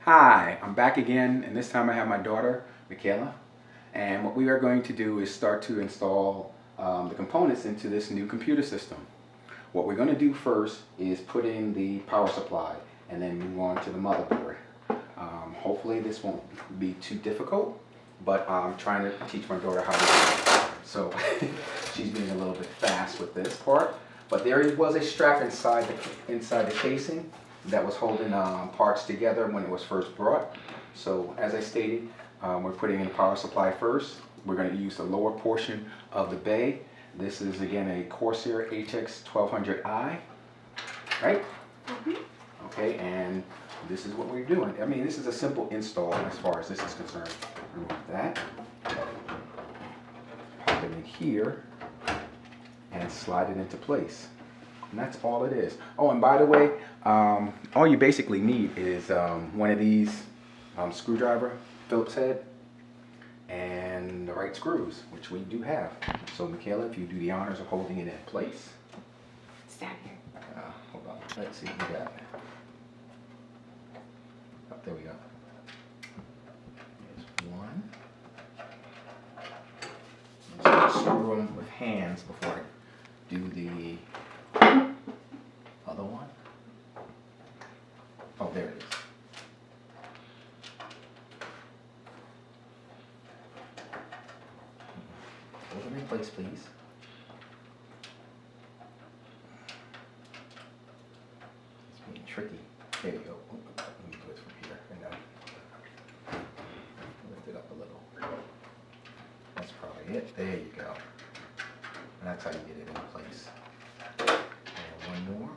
Hi, I'm back again, and this time I have my daughter, Mikaela. And what we are going to do is start to install the components into this new computer system. What we're going to do first is put in the power supply and then move on to the motherboard. Hopefully this won't be too difficult, but I'm trying to teach my daughter how to do it. So she's being a little bit fast with this part. But there was a strap inside the casing that was holding parts together when it was first brought. So as I stated, we're putting in the power supply first. We're going to use the lower portion of the bay. This is again a Corsair HX 1200i, right? Mm-hmm. Okay, and this is what we're doing. I mean, this is a simple install as far as this is concerned. Remove that, pop it in here, and slide it into place. And that's all it is. Oh, and by the way, all you basically need is one of these screwdriver Phillips head and the right screws, which we do have. So Mikaela, if you do the honors of holding it in place. Stand here. Hold on. Let's see what we got. Oh, there we go. There's one. I'm just going to screw them with hands before I do the other one. Oh, there it is. Hold them in place, please. It's being tricky. There you go. Let me do it from here and then lift it up a little. That's probably it. There you go. And that's how you get it in place. And one more.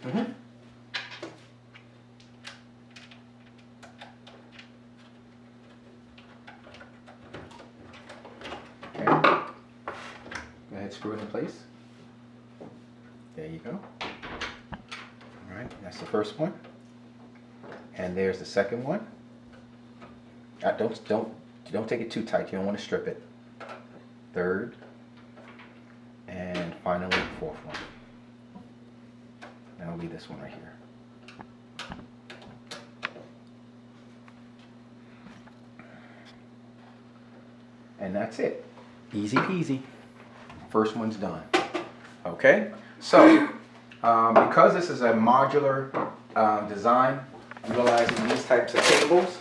Mm-hmm. Okay. Go ahead, screw it in place. There you go. All right, that's the first one. And there's the second one. Don't take it too tight. You don't want to strip it. Third, and finally the fourth one. That'll be this one right here. And that's it. Easy peasy. First one's done. Okay, so because this is a modular design utilizing these types of cables,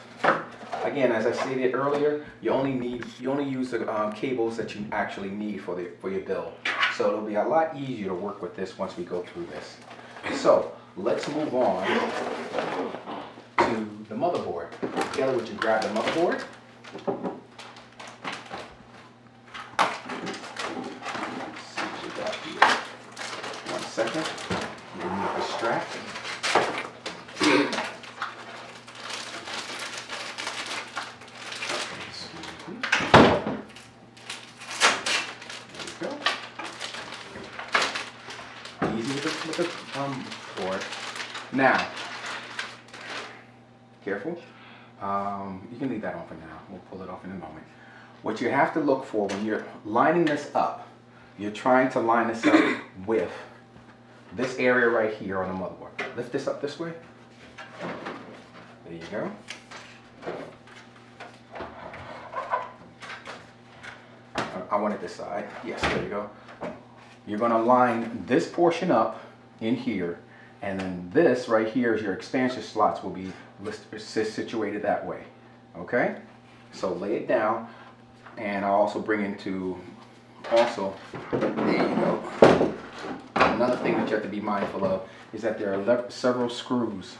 again, as I stated earlier, you only use the cables that you actually need for your build. So it'll be a lot easier to work with this once we go through this. So let's move on to the motherboard. Mikaela, would you grab the motherboard? Let's see what you got here. 1 second. Remove the strap. Board. Now, careful. You can leave that on for now. We'll pull it off in a moment. What you have to look for when you're lining this up, you're trying to line this up with this area right here on the motherboard. Lift this up this way. There you go. I want it this side. Yes, there you go. You're going to line this portion up in here, and then this right here is your expansion slots will be situated that way. Okay, so lay it down, and I'll also bring into there you go. Another thing that you have to be mindful of is that there are several screws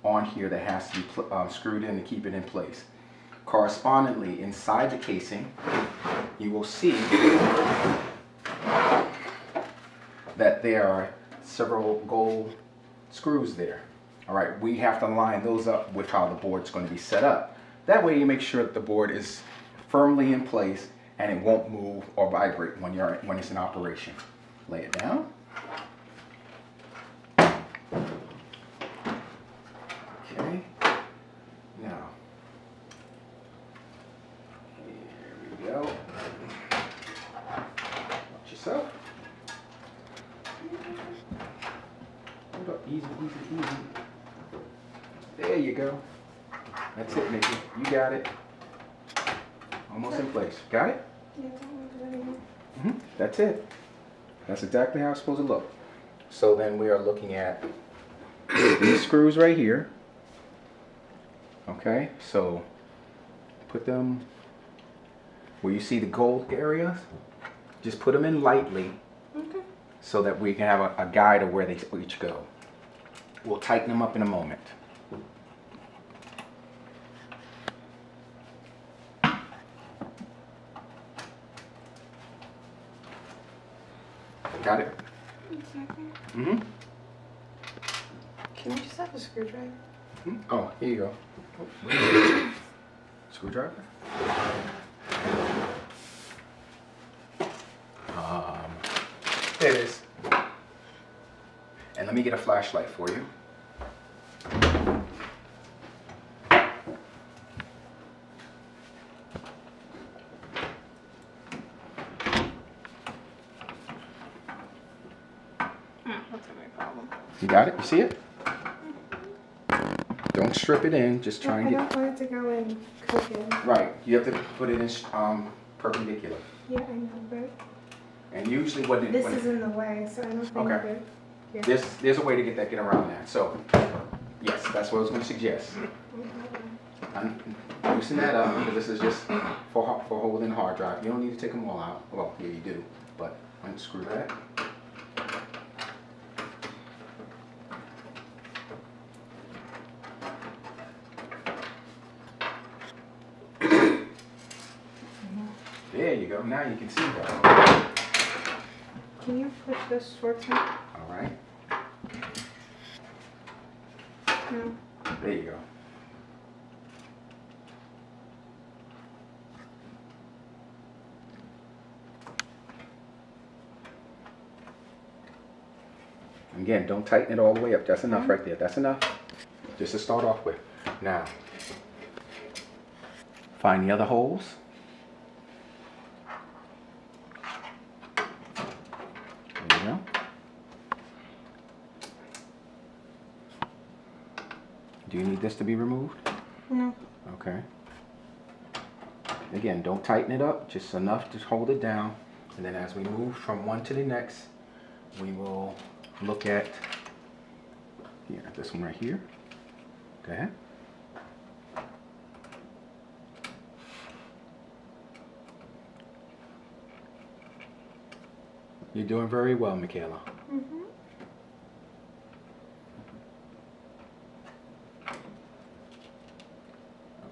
on here that has to be screwed in to keep it in place. Correspondingly, inside the casing, you will see that there are several gold screws there. All right, we have to line those up with how the board's going to be set up. That way you make sure that the board is firmly in place and it won't move or vibrate when it's in operation. Lay it down. Okay. Now, here we go. Watch yourself. You got it. Almost in place. Got it? Yeah, that one's That's it. That's exactly how it's supposed to look. So then we are looking at these screws right here. Okay, so put them where you see the gold areas. Just put them in lightly. Okay. So that we can have a guide of where they each go. We'll tighten them up in a moment. Got it? 1 second. Mm-hmm. Can I just have a screwdriver? Oh, here you go. Screwdriver? There it is. And let me get a flashlight for you. That's not my problem. You got it? You see it? Don't strip it in. Just try and I get... don't want it to go in crooked. Right. You have to put it in perpendicular. Yeah, I know, but And usually what it... this is in the way, so I don't think Okay. that... Yeah. There's a way to get around that. So, yes, that's what I was going to suggest. Loosen that up because this is just for holding the hard drive. You don't need to take them all out. Well, yeah, you do, but unscrew that. There you go. Now you can see that. Can you push this towards me? All right. No. There you go. Again, don't tighten it all the way up. That's enough right there. That's enough. Just to start off with. Now, find the other holes. There you go. Do you need this to be removed? No. Okay. Again, don't tighten it up, just enough to hold it down. And then as we move from one to the next, we will look at this one right here. Go ahead. You're doing very well, Mikaela. Mm-hmm.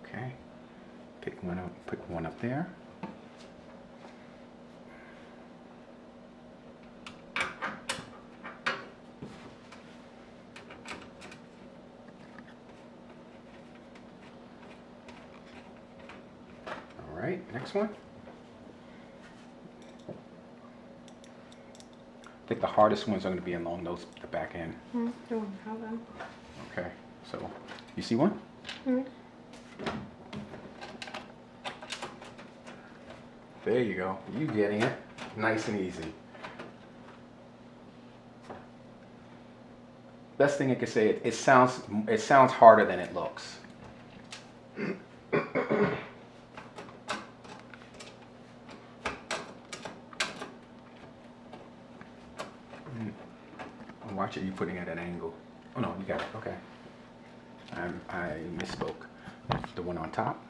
Okay. Pick one up there. All right, next one. I think the hardest ones are going to be along the back end. Don't have them. Okay, so you see one? There you go. You getting it? Nice and easy. Best thing I could say, it sounds harder than it looks. Watch it, you putting it at an angle. Oh no, you got it, okay. I misspoke. The one on top,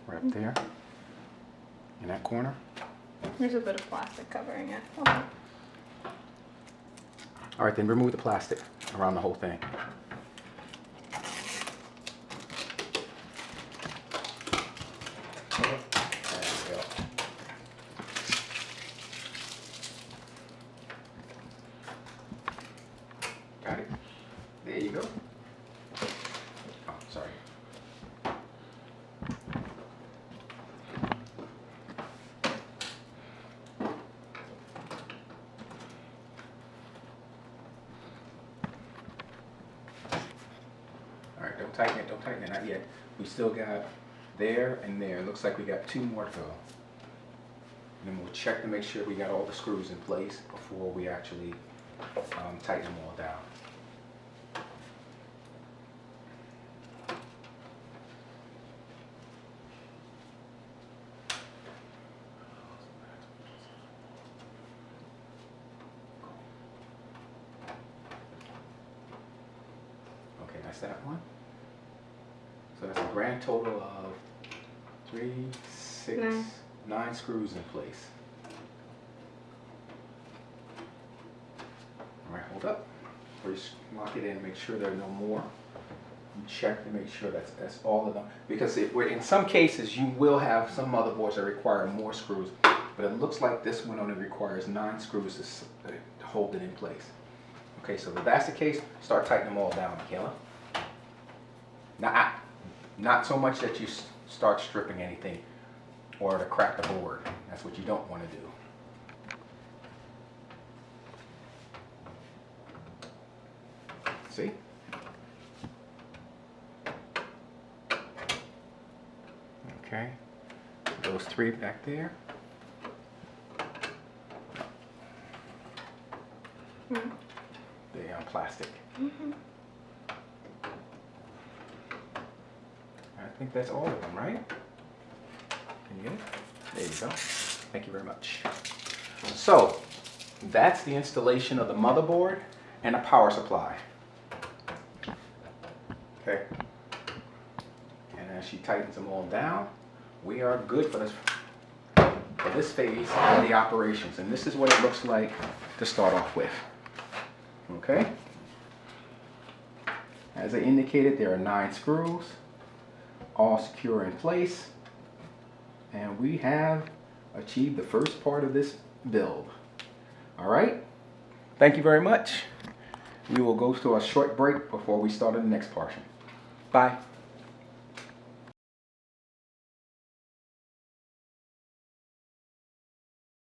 right up there, in that corner. There's a bit of plastic covering it. Okay. All right, then remove the plastic around the whole thing. There we go. Got it. There you go. Oh, sorry. All right, don't tighten it, not yet. We still got there and there. Looks like we got 2 more to go. And then we'll check to make sure we got all the screws in place before we actually tighten them all down. that one. So that's a grand total of 3, 6, 9 screws in place. All right, hold up. First, lock it in, make sure there are no more. You check to make sure that's all of them. Because in some cases, you will have some motherboards that require more screws, but it looks like this one only requires 9 screws to hold it in place. Okay, so if that's the case, start tightening them all down, Mikaela. Now, not so much that you start stripping anything or to crack the board. That's what you don't want to do. See? Okay, those 3 back there. They're on plastic. I think that's all of them, right? Can you get it? There you go. Thank you very much. So, that's the installation of the motherboard and a power supply. Okay. And as she tightens them all down, we are good for this phase of the operations. And this is what it looks like to start off with. Okay. As I indicated, there are 9 screws, all secure in place. And we have achieved the first part of this build. All right. Thank you very much. We will go to a short break before we start the next portion. Bye.